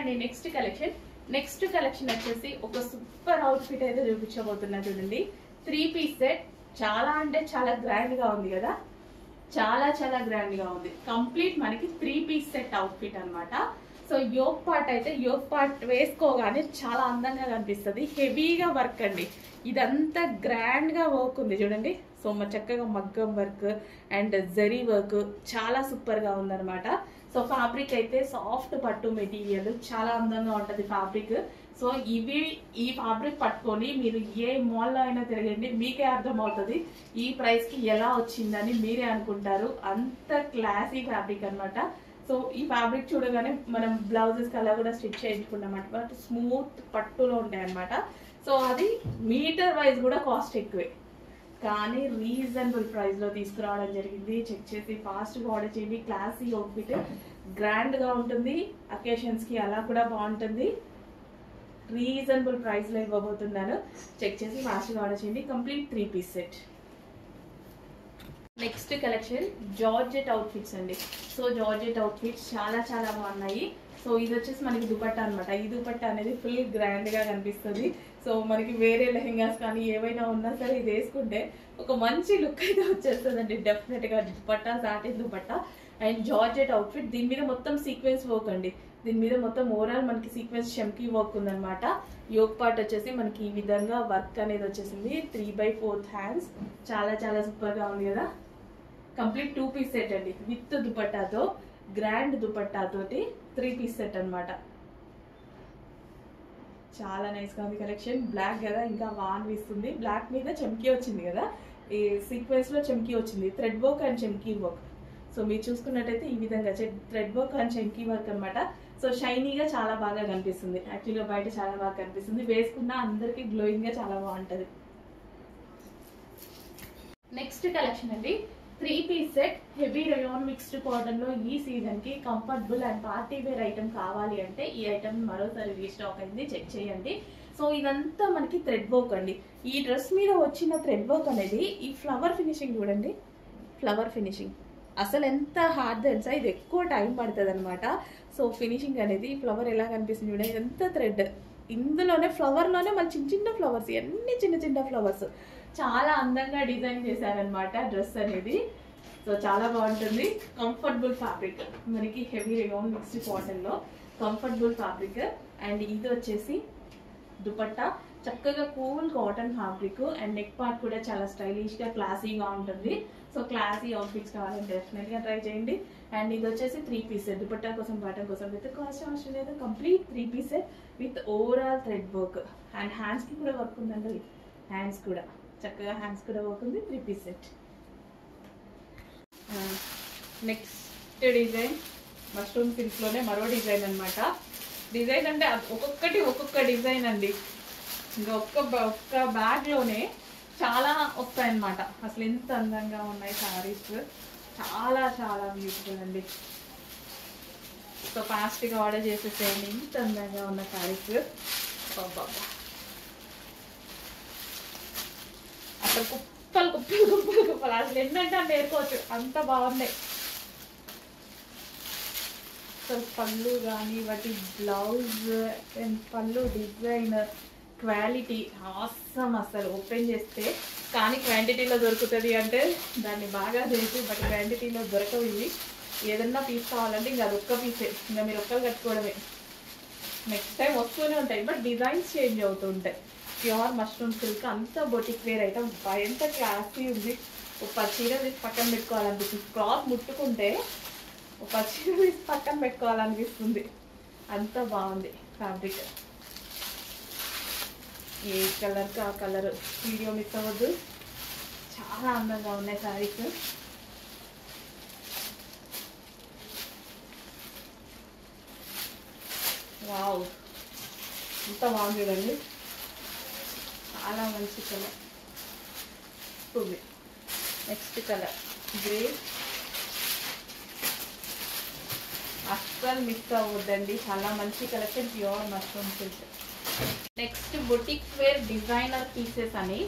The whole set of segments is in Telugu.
అండి నెక్స్ట్ కలెక్షన్ వచ్చేసి ఒక సూపర్ అవుట్ఫిట్ అయితే చూపించబోతున్నా చూడండి. 3 పీస్ సెట్. చాలా అంటే చాలా గ్రాండ్ గా ఉంది కదా, చాలా గ్రాండ్ గా ఉంది. కంప్లీట్ మనకి 3 పీస్ సెట్ అవుట్ఫిట్ అన్నమాట. సో యోక్ పార్ట్ వేసుకోగానే చాలా అందంగా కనిపిస్తుంది. హెవీగా వర్క్ అండి, ఇదంతా గ్రాండ్ గా వర్క్ ఉంది చూడండి. సో చక్కగా మగ్గం వర్క్ అండ్ జరీ వర్క్ చాలా సూపర్ గా ఉందన్నమాట. సో ఫ్యాబ్రిక్ అయితే సాఫ్ట్ పట్టు మెటీరియల్, చాలా అందంగా ఉంటది ఫ్యాబ్రిక్. సో ఈ ఫ్యాబ్రిక్ పట్టుకొని మీరు ఏ మాల్లో అయినా తిరగండి, మీకే అర్థమవుతుంది ఈ ప్రైస్ కి ఎలా వచ్చిందని మీరే అనుకుంటారు. అంత క్లాసీ ఫ్యాబ్రిక్ అన్నమాట. సో ఈ ఫ్యాబ్రిక్ చూడగానే మనం బ్లౌజెస్ అలా కూడా స్టిచ్ చేయించుకున్నాం అనమాట. స్మూత్ పట్టులో ఉంటాయి అనమాట. సో అది మీటర్ వైజ్ కూడా కాస్ట్ ఎక్కువే, కానీ రీజనబుల్ ప్రైస్ లో తీసుకురావడం జరిగింది. చెక్ చేసి ఫాస్ట్ గా ఆర్డర్ చేయండి. క్లాసీ అవుట్ఫిట్, గ్రాండ్ గా ఉంటుంది, అకేషన్స్ కి అలా కూడా బాగుంటుంది. రీజనబుల్ ప్రైస్ లో ఇవ్వబోతున్నాను. చెక్ చేసి ఫాస్ట్ గా ఆర్డర్ చేయండి. Complete 3 piece set. Next collection georgette outfits అండి. సో జార్జెట్ అవుట్ఫిట్స్ చాలా బాగున్నాయి. సో ఇది వచ్చేసి మనకి దుపట్టా అనమాట. ఈ దుపట్టా అనేది ఫుల్ గ్రాండ్ గా కనిపిస్తుంది. సో మనకి వేరే లెహెంగాస్ కానీ ఏవైనా ఉన్నా సరే ఇది వేసుకుంటే ఒక మంచి లుక్ అయితే వచ్చేస్తుందండి డెఫినెట్ గా. Dupatta, satin dupatta and georgette outfit. దీని మీద మొత్తం సీక్వెన్స్ వర్క్ అండి. దీని మీద మొత్తం ఓవరాల్ మనకి సీక్వెన్స్ చమ్కీ వర్క్ ఉందన్నమాట. యోక్ పార్ట్ వచ్చేసి మనకి ఈ విధంగా వర్క్ అనేది వచ్చేసింది. 3/4 హ్యాండ్స్. చాలా సూపర్ గా ఉంది కదా. కంప్లీట్ 2 పీస్ సెట్ అండి, విత్ దుపట్టాతో, గ్రాండ్ దుపట్టాతోటి 3 పీస్ సెట్ అనమాట. చాలా నైస్ గా ఉంది కలెక్షన్. బ్లాక్ కదా, ఇంకా అనిపిస్తుంది. బ్లాక్ మీద చమ్కీ వచ్చింది కదా, ఈ సీక్వెన్స్ లో చమ్కీ వచ్చింది. థ్రెడ్ వర్క్ అండ్ చమ్కీ వర్క్. సో మీరు చూసుకున్నట్టయితే ఈ విధంగా థ్రెడ్ వర్క్ అండ్ చమ్కీ వర్క్ అనమాట. సో షైనీగా చాలా బాగా కనిపిస్తుంది. యాక్చువల్గా బయట చాలా బాగా కనిపిస్తుంది, వేసుకున్న అందరికి గ్లోయింగ్ గా చాలా బాగుంటది. నెక్స్ట్ కలెక్షన్ అండి 3 piece set. Heavy rayon mixed cotton లో ఈ సీజన్ కి comfortable and party wear item కావాలి అంటే ఈ ఐటమ్ మరోసారి రీస్టాక్ అయింది, చెక్ చేయండి. సో ఇదంతా మనకి థ్రెడ్ వర్క్ అండి. ఈ డ్రెస్ మీద వచ్చిన థ్రెడ్ వర్క్ అనేది ఈ ఫ్లవర్ ఫినిషింగ్ చూడండి. ఫ్లవర్ ఫినిషింగ్ అసలు ఎంత హార్డ్ తెలుసా, ఇది ఎక్కువ టైం పడుతుంది అనమాట. సో ఫినిషింగ్ అనేది ఫ్లవర్ ఎలా కనిపిస్తుంది చూడండి. ఇదంతా థ్రెడ్, ఇందులోనే ఫ్లవర్ లోనే మన చిన్న ఫ్లవర్స్, అన్ని చిన్న ఫ్లవర్స్ చాలా అందంగా డిజైన్ చేశారనమాట డ్రెస్ అనేది. సో చాలా బాగుంటుంది. కంఫర్టబుల్ ఫ్యాబ్రిక్ మనకి, హెవీ రేయాన్ మిక్స్డ్ కాటన్ లో కంఫర్టబుల్ ఫ్యాబ్రిక్. అండ్ ఇది వచ్చేసి దుపట్టా, చక్కగా cool cotton fabric and neck part కూడా చాలా స్టైలిష్ గా క్లాసీగా ఉంటుంది. సో క్లాసీ అవుట్ఫిట్స్ కావాలంటే డెఫినెట్ గా ట్రై చేయండి. అండ్ ఇది వచ్చేసి 3 పీస్ సెట్. దుపట్టా కోసం, బాటమ్ కోసం విత్ కాస్ట్ అవసరం లేదు. Complete 3 piece set with overall thread work and hands కి కూడా వర్క్ ఉందండి. హ్యాండ్స్ కూడా చక్కగా వర్క్ ఉంది. 3 piece set. Next design mushroom silk లోనే మరో డిజైన్ అనమాట. డిజైన్ అంటే ఒక్కొక్క డిజైన్ అండి. ఇంకా ఒక్క బ్యాగ్ లోనే చాలా వస్తాయన్నమాట. అసలు ఎంత అందంగా ఉన్నాయి శారీస్, చాలా బ్యూటిఫుల్ అండి. సో ఫాస్ట్ గా ఆర్డర్ చేసేసేయండి. ఇంత అందంగా ఉన్న శారీస్ అసలు కుప్పలు అసలు ఎన్నంటే అని నేర్చుకోవచ్చు, అంత బాగున్నాయి. సో పళ్ళు కానీ వాటి బ్లౌజ్ అండ్ పళ్ళు డిజైన్ క్వాలిటీ ఆసమ్. అసలు ఓపెన్ చేస్తే కానీ క్వాంటిటీలో దొరుకుతుంది అంటే దాన్ని బాగా చేసి, బట్ క్వాంటిటీలో దొరకవు ఇవి. ఏదన్నా పీస్ కావాలంటే ఇంకా అది ఒక్క పీసే, ఇంకా మీరు ఒక్కరు కట్టుకోవడమే. నెక్స్ట్ టైం వస్తూనే ఉంటాయి, బట్ డిజైన్స్ చేంజ్ అవుతూ ఉంటాయి. ప్యూర్ మష్రూమ్ సిల్క్, అంత బొటిక్ వేర్ ఐటమ్. ఎంత క్లాసీ ఉంది. ఒక చీర తీసి పక్కన పెట్టుకోవాలనిపిస్తుంది. క్లాత్ ముట్టుకుంటే ఒక చీర తీసి పక్కన పెట్టుకోవాలనిపిస్తుంది. అంత బాగుంది ఫ్యాబ్రిక్. ఏ కలర్కి ఆ కలర్, వీడియో మిస్ అవ్వద్దు. చాలా అందంగా ఉన్నాయి శారీస్. వావ్, ఇంత బాగుంది చూడండి. చాలా మంచి కలర్. Next colour grey. అస్సలు మిస్ అవ్వద్దండి, చాలా మంచి collection. Pure mushroom silk. Next boutique wear designer pieces అని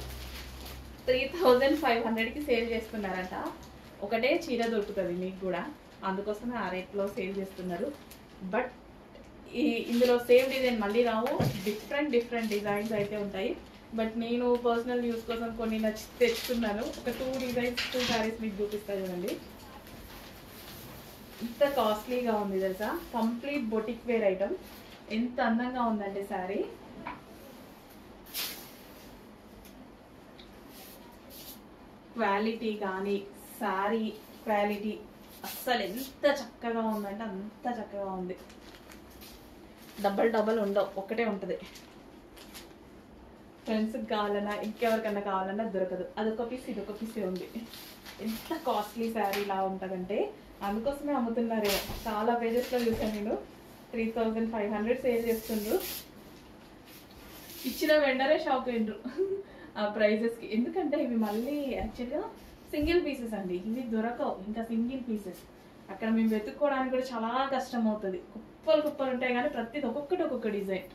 3500కి సేల్ చేస్తున్నారంట. ఒకటే చీర దొరుకుతుంది మీకు కూడా, అందుకోసమే ఆ రేట్లో సేల్ చేస్తున్నారు. బట్ ఇందులో సేమ్ డిజైన్ మళ్ళీ రావు, డిఫరెంట్ డిజైన్స్ అయితే ఉంటాయి. బట్ నేను పర్సనల్ యూస్ కోసం కొన్ని తెచ్చుకున్నాను. ఒక 2 శారీస్ మీకు చూపిస్తాను చూడండి. ఇంత కాస్ట్లీగా ఉంది తెలుసా, కంప్లీట్ బొటిక్ వేర్ ఐటమ్. ఎంత అందంగా ఉందంటే శారీ. క్వాలిటీ కానీ శారీ క్వాలిటీ అస్సలు ఎంత చక్కగా ఉందంటే అంత చక్కగా ఉంది. డబల్ ఉండవు, ఒకటే ఉంటుంది. ఫ్రెండ్స్కి కావాలన్నా ఇంకెవరికన్నా కావాలన్నా దొరకదు. అదొక పీస్ ఇదొక పీసే ఉంది. ఎంత కాస్ట్లీ శారీ ఇలా ఉంటుందంటే అందుకోసమే అమ్ముతున్నారు. చాలా పేజెస్లో చూసాను నేను. 3500 సేల్ చేస్తుండ్రు. ఇచ్చిన వెండరే షాక్ అయ్యిండ్రు ఆ ప్రైజెస్కి. ఎందుకంటే ఇవి మళ్ళీ యాక్చువల్గా సింగిల్ పీసెస్ అండి, ఇవి దొరకవు. ఇంకా సింగిల్ పీసెస్ అక్కడ మేము వెతుక్కోవడానికి కూడా చాలా కష్టం అవుతుంది. కుప్పలు ఉంటాయి కానీ ప్రతిది ఒక్కొక్క డిజైన్.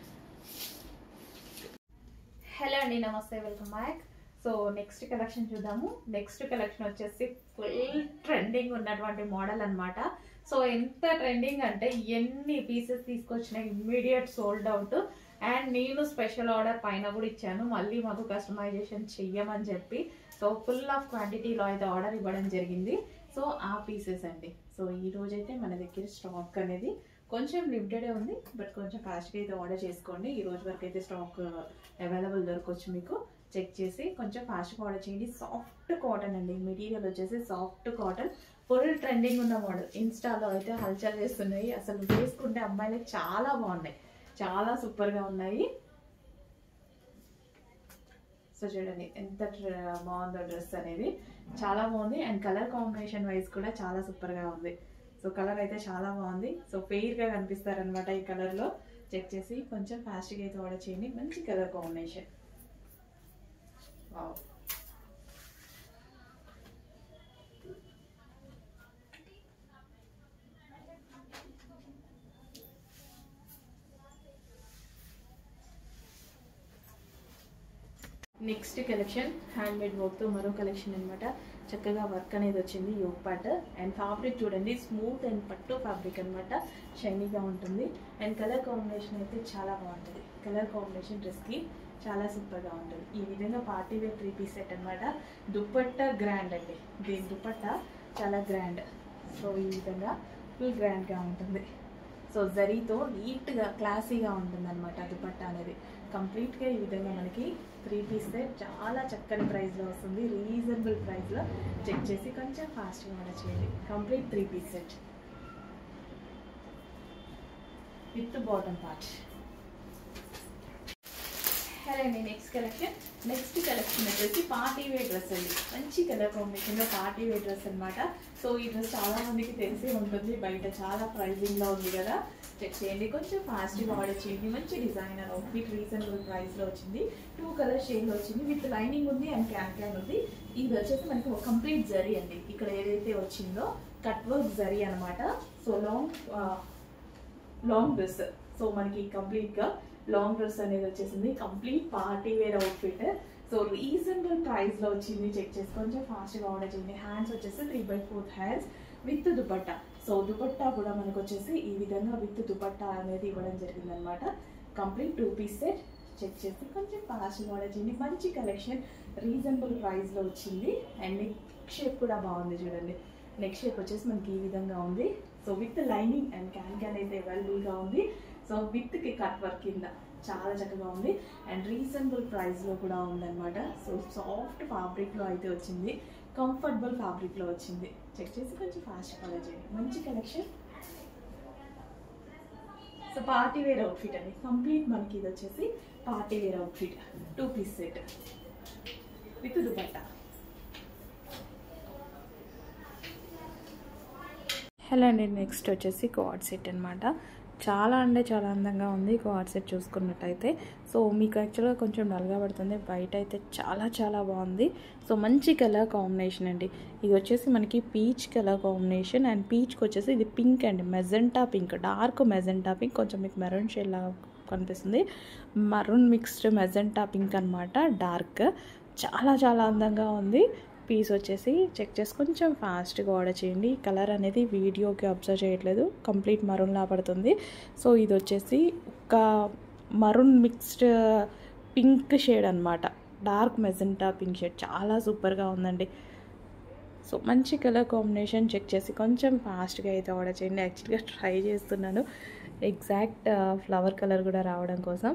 హలో అండి, నమస్తే, welcome back. So next collection చూద్దాము. నెక్స్ట్ కలెక్షన్ వచ్చేసి ఫుల్ ట్రెండింగ్ ఉన్నటువంటి మోడల్ అనమాట. సో ఎంత ట్రెండింగ్ అంటే ఎన్ని పీసెస్ తీసుకొచ్చినా ఇమ్మీడియట్ సోల్డ్ అవుట్. అండ్ నేను స్పెషల్ ఆర్డర్ పైన కూడా ఇచ్చాను, మళ్ళీ మాకు కస్టమైజేషన్ చెయ్యమని చెప్పి. సో ఫుల్ ఆఫ్ క్వాంటిటీలో అయితే ఆర్డర్ ఇవ్వడం జరిగింది. సో ఆ పీసెస్ అండి. సో ఈ రోజైతే మన దగ్గర స్టాక్ అనేది కొంచెం లిమిటెడే ఉంది, బట్ కొంచెం ఫాస్ట్గా అయితే ఆర్డర్ చేసుకోండి. ఈ రోజు వరకు అయితే స్టాక్ అవైలబుల్ దొరకవచ్చు. మీకు చెక్ చేసి కొంచెం ఫాస్ట్గా ఆర్డర్ చేయండి. సాఫ్ట్ కాటన్ అండి, మెటీరియల్ వచ్చేసి సాఫ్ట్ కాటన్. ఫుల్ ట్రెండింగ్ ఉన్న మోడల్, ఇన్స్టాలో అయితే హల్చల్ చేస్తున్నాయి. అసలు వేసుకుంటే అమ్మాయిలకు చాలా బాగున్నాయి, చాలా సూపర్గా ఉన్నాయి. సో చూడండి ఎంత బాగుందో డ్రెస్ అనేది, చాలా బాగుంది. అండ్ కలర్ కాంబినేషన్ వైజ్ కూడా చాలా సూపర్గా ఉంది. సో కలర్ అయితే చాలా బాగుంది. సో ఫెయిర్గా కనిపిస్తారనమాట ఈ కలర్లో. చెక్ చేసి కొంచెం ఫాస్ట్గా అయితే ఆర్డర్ చేయండి. మంచి colour combination. Wow, next collection handmade వర్క్తో మరో కలెక్షన్ అనమాట. చక్కగా వర్క్ అనేది వచ్చింది, యోగ్ పార్ట్. అండ్ ఫ్యాబ్రిక్ చూడండి, స్మూత్ అండ్ పట్టు ఫ్యాబ్రిక్ అనమాట, షైనీగా ఉంటుంది. అండ్ కలర్ కాంబినేషన్ అయితే చాలా బాగుంటుంది. కలర్ కాంబినేషన్ డ్రెస్కి చాలా సూపర్గా ఉంటుంది. ఈ విధంగా పార్టీ వేర్ 3 పీస్ సెట్ అనమాట. దుపట్టా గ్రాండ్ అండి, దీని దుపట్టా చాలా గ్రాండ్. సో ఈ విధంగా ఫుల్ గ్రాండ్గా ఉంటుంది. సో జరీతో నీట్గా క్లాసీగా ఉంటుంది అనమాట దుపట్టా అనేది. కంప్లీట్గా ఈ విధంగా మనకి 3 పీస్ సెట్ చాలా చక్కని ప్రైస్లో వస్తుంది, రీజనబుల్ ప్రైస్లో. చెక్ చేసి కొంచెం ఫాస్ట్గా ఆర్డర్ చేయండి. Complete 3 piece set with bottom part. Hello అండి, నెక్స్ట్ కలెక్షన్ వచ్చేసి పార్టీ వేర్ డ్రెస్ అండి. మంచి కలర్ కాంబినేషన్లో పార్టీ వేర్ డ్రెస్ అనమాట. సో ఈ డ్రెస్ చాలా మందికి తెలిసే ఉంటుంది, బయట చాలా ప్రైజింగ్లో ఉంది కదా. చెక్ చేయండి, కొంచెం ఫాస్ట్గా ఆర్డర్ చేయండి. మంచి డిజైనర్ అవుట్ఫిట్, రీజనబుల్ ప్రైస్లో వచ్చింది. 2 కలర్ షేడ్లో వచ్చింది, విత్ లైనింగ్ ఉంది అండ్ క్యాన్ ఉంది. ఇది వచ్చేసి మనకి ఒక కంప్లీట్ జరీ అండి. ఇక్కడ ఏదైతే వచ్చిందో కట్ వర్క్ జరీ అనమాట. So long dress. సో మనకి కంప్లీట్గా లాంగ్ డ్రెస్ అనేది వచ్చేసింది. Complete party wear outfit. So reasonable ప్రైస్లో వచ్చింది. చెక్ చేసి కొంచెం ఫాస్ట్గా ఆర్డర్ చేయండి. హ్యాండ్స్ వచ్చేసి 3/4 hands with dupatta. So dupatta కూడా మనకు వచ్చేసి ఈ విధంగా విత్ దుపట్టా అనేది ఇవ్వడం జరిగింది అనమాట. Complete 2 piece set. చెక్ చేసి కొంచెం ఫాస్ట్గా ఆర్డర్ చేయండి. మంచి కలెక్షన్, రీజనబుల్ ప్రైస్లో వచ్చింది. అండ్ నెక్ షేప్ కూడా బాగుంది చూడండి. నెక్ షేప్ వచ్చేసి మనకి ఈ విధంగా ఉంది. So with lining and can అయితే అవైలబుల్గా ఉంది. సో విత్కి కట్ వర్క్ కింద చాలా చక్కగా ఉంది. అండ్ రీజనబుల్ ప్రైస్లో కూడా ఉందన్నమాట. సో సాఫ్ట్ ఫ్యాబ్రిక్లో అయితే వచ్చింది, కంఫర్టబుల్ ఫ్యాబ్రిక్లో వచ్చింది. చెక్ చేసి కొంచెం ఫాస్ట్ కలర్ చేయండి. మంచి collection. So party wear outfit అండి. కంప్లీట్ మనకి ఇది వచ్చేసి party wear outfit 2 piece set with dupatta. Hello అండి, నెక్స్ట్ వచ్చేసి కార్డ్ సెట్ అనమాట. చాలా అంటే చాలా అందంగా ఉంది కార్డ్ సెట్ చూసుకున్నట్టయితే. సో మీకు యాక్చువల్గా కొంచెం డల్గా పడుతుంది, బయట అయితే చాలా చాలా బాగుంది. సో మంచి కలర్ కాంబినేషన్ అండి. ఇది వచ్చేసి మనకి పీచ్ కలర్ కాంబినేషన్. అండ్ పీచ్కి వచ్చేసి ఇది పింక్ అండి, magenta pink, dark magenta pink. కొంచెం మీకు మెరూన్ షేడ్ లాగా కనిపిస్తుంది, మరూన్ మిక్స్డ్ మెజెంటా పింక్ అనమాట, డార్క్. చాలా చాలా అందంగా ఉంది. పీస్ వచ్చేసి చెక్ చేసి కొంచెం ఫాస్ట్గా ఆర్డర్ చేయండి. కలర్ అనేది వీడియోకి అబ్జర్వ్ చేయట్లేదు, కంప్లీట్ మరూన్లా పడుతుంది. సో ఇది వచ్చేసి ఒక మరూన్ మిక్స్డ్ పింక్ షేడ్ అనమాట, డార్క్ మెజెంటా పింక్ షేడ్, చాలా సూపర్గా ఉందండి. సో మంచి కలర్ కాంబినేషన్, చెక్ చేసి కొంచెం ఫాస్ట్గా అయితే ఆర్డర్ చేయండి. యాక్చువల్గా ట్రై చేస్తున్నాను ఎగ్జాక్ట్ ఫ్లవర్ కలర్ కూడా రావడం కోసం.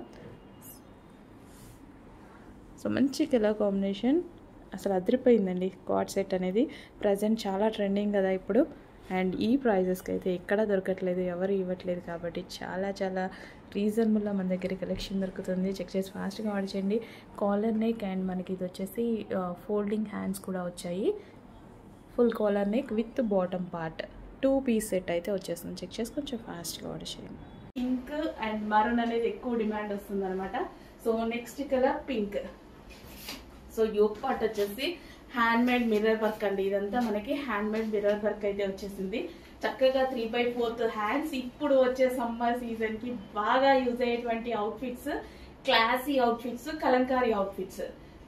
సో మంచి కలర్ కాంబినేషన్, అసలు అదిరిపోయిందండి. కార్డ్ సెట్ అనేది ప్రజెంట్ చాలా ట్రెండింగ్ కదా ఇప్పుడు, అండ్ ఈ ప్రైజెస్కి అయితే ఎక్కడ దొరకట్లేదు, ఎవరు ఇవ్వట్లేదు. కాబట్టి చాలా చాలా రీజనబుల్గా మన దగ్గర కలెక్షన్ దొరుకుతుంది. చెక్ చేసి ఫాస్ట్గా ఆర్డర్ చేయండి. కాలర్ నెక్ అండ్ మనకి ఇది వచ్చేసి ఫోల్డింగ్ హ్యాండ్స్ కూడా వచ్చాయి. Full collar neck with bottom part 2 piece set అయితే వచ్చేస్తుంది. చెక్ చేసి కొంచెం ఫాస్ట్గా ఆర్డర్ చేయండి. పింక్ అండ్ మరూన్ అనేది ఎక్కువ డిమాండ్ వస్తుంది అనమాట. So next colour pink. So yoke part వచ్చేసి హ్యాండ్ మేడ్ మిర్రర్ వర్క్ అండి. ఇదంతా మనకి హ్యాండ్ మేడ్ మిర్రర్ వర్క్ అయితే వచ్చేసింది. చక్కగా 3/4 హ్యాండ్స్. ఇప్పుడు వచ్చే సమ్మర్ సీజన్ కి బాగా యూజ్ అయ్యేటువంటి outfits, classy outfits, kalamkari outfits.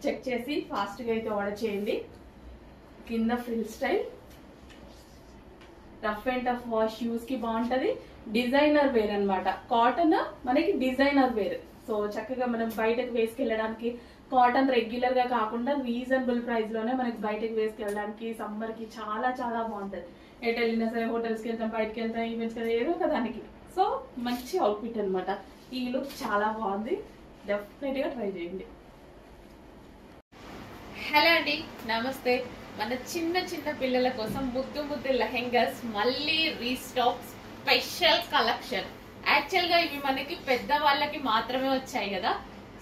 Check చేసి ఫాస్ట్ గా అయితే ఆర్డర్ చేయండి. కింద frill style, rough and tough wash use కి బాగుంటది. డిజైనర్ వేర్ అన్నమాట. కాటన్ మనకి డిజైనర్ వేర్. సో చక్కగా మనం బయటకు వేసుకెళ్ళడానికి, కాటన్ రెగ్యులర్ గా కాకుండా రీజనబుల్ ప్రైస్ లోనే మనకి బయటకు వేసుకెళ్ళడానికి సమ్మర్ కి చాలా చాలా బాగుంటది. ఎటు వెళ్ళినా సరే, హోటల్స్ కి వెళ్తాం, బయటకి వెళ్తాం, ఈవెంట్స్ కదా, ఏదో ఒక దానికి. సో మంచి అవుట్ఫిట్ అనమాట. ఈ లుక్ చాలా బాగుంది, డెఫినెట్ గా ట్రై చేయండి. హలో అండి, నమస్తే. మన చిన్న చిన్న పిల్లల కోసం ముద్దు ముద్దు లెహెంగాస్ మళ్ళీ రీస్టాక్, స్పెషల్ కలెక్షన్. యాక్చువల్ గా ఇవి మనకి పెద్ద వాళ్ళకి మాత్రమే వచ్చాయి కదా,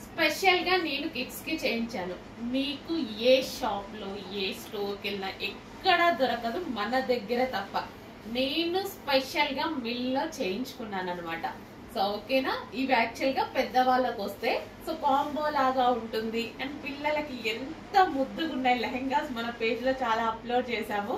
స్పెషల్ గా నేను కిడ్స్ కి చేయించాను. మీకు ఏ షాప్ లో, ఏ స్టోర్ కి వెళ్ళినా ఎక్కడ దొరకదు, మన దగ్గర తప్ప. నేను స్పెషల్ గా మిల్ లో చేయించుకున్నాను అనమాట. సో ఓకేనా. ఇవి యాక్చువల్ గా పెద్ద వాళ్ళకి వస్తే సో కాంబో లాగా ఉంటుంది. అండ్ పిల్లలకి ఎంత ముద్దుగున్నాయి లెహెంగాస్, మన పేజ్ లో చాలా అప్లోడ్ చేసాము.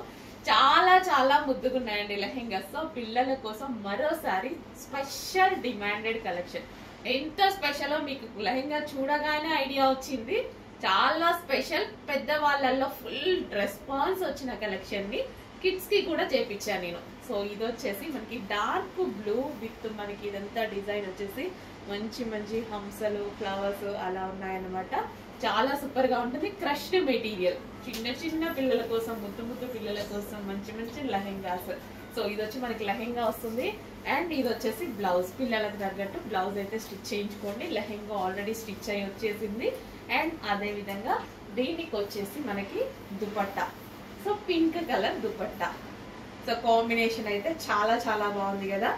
చాలా చాలా ముద్దుగున్నాయండి లెహెంగాస్. సో పిల్లల కోసం మరోసారి స్పెషల్ డిమాండెడ్ కలెక్షన్. ఎంత స్పెషల్ మీకు లెహెంగా చూడగానే ఐడియా వచ్చింది. చాలా స్పెషల్, పెద్ద వాళ్ళల్లో ఫుల్ రెస్పాన్స్ వచ్చిన కలెక్షన్ ని కిడ్స్ కి కూడా చేపించాను నేను. సో ఇది వచ్చేసి మనకి డార్క్ బ్లూ విత్ మనకి ఇదంతా డిజైన్ వచ్చేసి మంచి మంచి హంసలు, ఫ్లవర్స్ అలా ఉన్నాయన్నమాట. చాలా సూపర్ గా ఉంటుంది. క్రష్డ్ మెటీరియల్, చిన్న చిన్న పిల్లల కోసం, ముద్దు ముద్దు పిల్లల కోసం మంచి మంచి లెహెంగాస్. సో ఇది వచ్చి మనకి లెహెంగా వస్తుంది. అండ్ ఇది వచ్చేసి బ్లౌజ్, పిల్లలకు తగ్గట్టు బ్లౌజ్ అయితే స్టిచ్ చేయించుకోండి. లెహెంగా ఆల్రెడీ స్టిచ్ అయి వచ్చేసింది. అండ్ అదే విధంగా దీనికి వచ్చేసి మనకి dupatta. So pink colour dupatta. So combination అయితే చాలా చాలా బాగుంది కదా.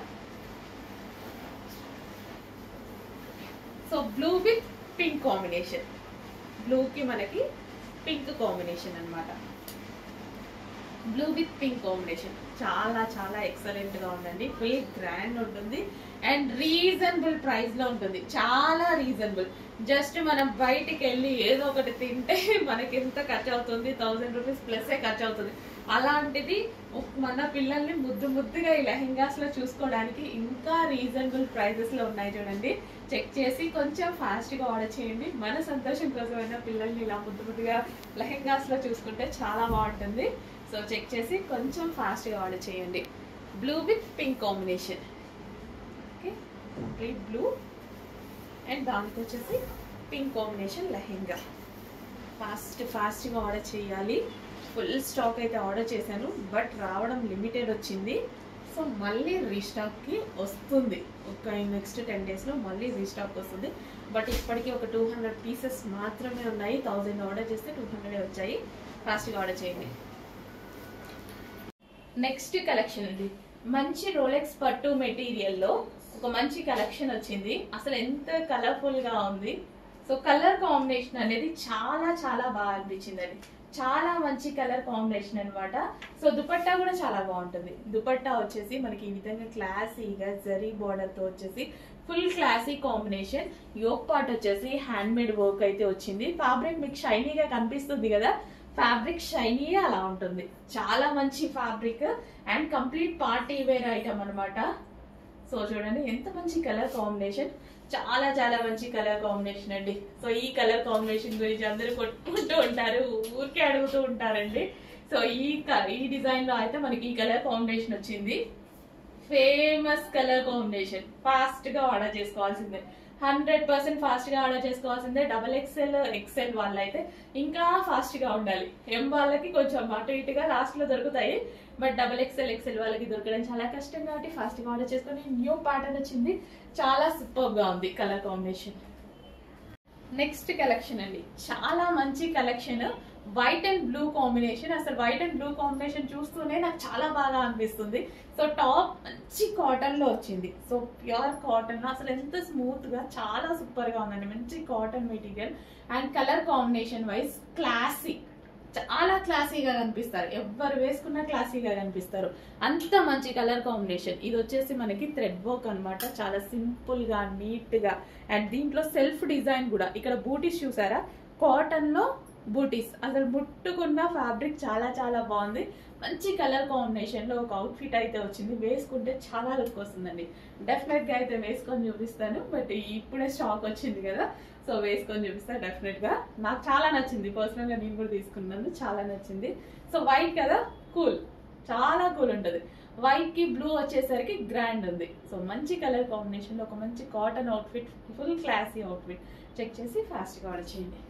So blue with pink combination, blue కి మనకి పింక్ కాంబినేషన్ అన్నమాట. బ్లూ విత్ పింక్ కాంబినేషన్ చాలా చాలా ఎక్సలెంట్ గా ఉందండి. ఫుల్ గ్రాండ్ ఉంటుంది అండ్ రీజనబుల్ ప్రైస్ లో ఉంటుంది. చాలా రీజనబుల్. జస్ట్ మనం బయటికి వెళ్ళి ఏదో ఒకటి తింటే మనకి ఎంత ఖర్చు అవుతుంది, 1000 రూపీస్ ప్లస్ ఖర్చు అవుతుంది. అలాంటిది మన పిల్లల్ని ముద్దు ముద్దుగా ఈ లెహెంగాస్ లో చూసుకోవడానికి ఇంకా రీజనబుల్ ప్రైజెస్ లో ఉన్నాయి చూడండి. చెక్ చేసి కొంచెం ఫాస్ట్ గా ఆర్డర్ చేయండి. మన సంతోషం కోసమైనా పిల్లల్ని ఇలా ముద్దు ముద్దుగా లెహెంగాస్ లో చూసుకుంటే చాలా బాగుంటుంది. సో చెక్ చేసి కొంచెం ఫాస్ట్ గా ఆర్డర్ చేయండి. Blue with pink combination. Okay, complete blue and దానికి వచ్చేసి పింక్ కాంబినేషన్ లెహెంగా. ఫాస్ట్ గా ఆర్డర్ చేయాలి. ఫుల్ స్టాక్ అయితే ఆర్డర్ చేశాను, బట్ రావడం లిమిటెడ్ వచ్చింది. సో మళ్ళీ రీస్టాక్ కి వస్తుంది. ఒక నెక్స్ట్ 10 days లో మళ్ళీ రీస్టాక్ వస్తుంది. బట్ ఇప్పటికీ ఒక 200 పీసెస్ మాత్రమే ఉన్నాయి. 1000 ఆర్డర్ చేస్తే 200 వచ్చాయి. ఫాస్ట్ గా ఆర్డర్ చేయండి. నెక్స్ట్ కలెక్షన్ ఇది మంచి రోలెక్స్ పట్టు మెటీరియల్ లో ఒక మంచి కలెక్షన్ వచ్చింది. అసలు ఎంత కలర్ఫుల్ గా ఉంది. సో కలర్ కాంబినేషన్ అనేది చాలా చాలా బాగా అనిపించిందండి. చాలా మంచి కలర్ కాంబినేషన్ అన్నమాట. సో దుపట్టా కూడా చాలా బాగుంటుంది. దుపట్టా వచ్చేసి మనకి ఈ విధంగా క్లాసీగా జరీ బార్డర్ తో వచ్చేసి full classy combination. Yoke part వచ్చేసి హ్యాండ్ మేడ్ వర్క్ అయితే వచ్చింది. ఫ్యాబ్రిక్ మీకు షైనీగా కనిపిస్తుంది కదా, ఫ్యాబ్రిక్ షైనీ అలా ఉంటుంది. చాలా మంచి fabric and complete party wear item అనమాట. సో చూడండి ఎంత మంచి కలర్ కాంబినేషన్, చాలా చాలా మంచి కలర్ కాంబినేషన్ అండి. సో ఈ కలర్ కాంబినేషన్ గురించి అందరూ కొట్టుకుంటూ ఉంటారు, ఊరికే అడుగుతూ ఉంటారండి. సో ఈ డిజైన్ లో అయితే మనకి ఈ కలర్ కాంబినేషన్ వచ్చింది. ఫేమస్ కలర్ కాంబినేషన్, ఫాస్ట్ గా ఆర్డర్ చేసుకోవాల్సిందే, 100% ఫాస్ట్ గా ఆర్డర్ చేసుకోవాల్సిందే. XXL XL వాళ్ళైతే ఇంకా ఫాస్ట్ గా ఉండాలి. ఎం వాళ్ళకి కొంచెం అటు ఇటుగా లాస్ట్ లో దొరుకుతాయి, బట్ XXL XL వాళ్ళకి దొరకడం చాలా కష్టం కాబట్టి ఫాస్ట్ గా ఆర్డర్ చేసుకొని న్యూ ప్యాటర్న్ వచ్చింది, చాలా సూపర్ గా ఉంది కలర్ కాంబినేషన్. నెక్స్ట్ కలెక్షన్ అండి, చాలా మంచి collection, white and blue combination. అసలు వైట్ అండ్ బ్లూ కాంబినేషన్ చూస్తూనే నాకు చాలా బాగా అనిపిస్తుంది. సో టాప్ మంచి కాటన్ లో వచ్చింది, సో ప్యూర్ కాటన్ లో అసలు ఎంత స్మూత్ గా చాలా సూపర్ గా ఉందండి. మంచి cotton material and colour combination wise classy, చాలా క్లాసీగా కనిపిస్తారు, ఎవరు వేసుకున్నా క్లాసీగా కనిపిస్తారు, అంత మంచి కలర్ కాంబినేషన్. ఇది వచ్చేసి మనకి థ్రెడ్ వర్క్ అన్నమాట, చాలా సింపుల్ గా నీట్ గా. అండ్ దీంట్లో సెల్ఫ్ డిజైన్ కూడా, ఇక్కడ బూటీస్ చూసారా, కాటన్ లో బూటీస్, అసలు ముట్టుకున్న ఫ్యాబ్రిక్ చాలా చాలా బాగుంది. మంచి కలర్ కాంబినేషన్ లో ఒక అవుట్ఫిట్ అయితే వచ్చింది, వేసుకుంటే చాలా లుక్ వస్తుందండి. డెఫినెట్ గా అయితే వేసుకొని చూపిస్తాను, బట్ ఇప్పుడే స్టాక్ వచ్చింది కదా, సో వేసుకొని చూపిస్తాను డెఫినెట్ గా. నాకు చాలా నచ్చింది, పర్సనల్ గా నేను కూడా తీసుకున్నాను, చాలా నచ్చింది. సో వైట్ కదా, కూల్, చాలా కూల్ ఉంటుంది. వైట్ కి బ్లూ వచ్చేసరికి గ్రాండ్ ఉంది. సో మంచి కలర్ కాంబినేషన్ లో ఒక మంచి cotton outfit, full classy outfit. Check చేసి ఫాస్ట్ గా ఆర్డర్ చేయండి.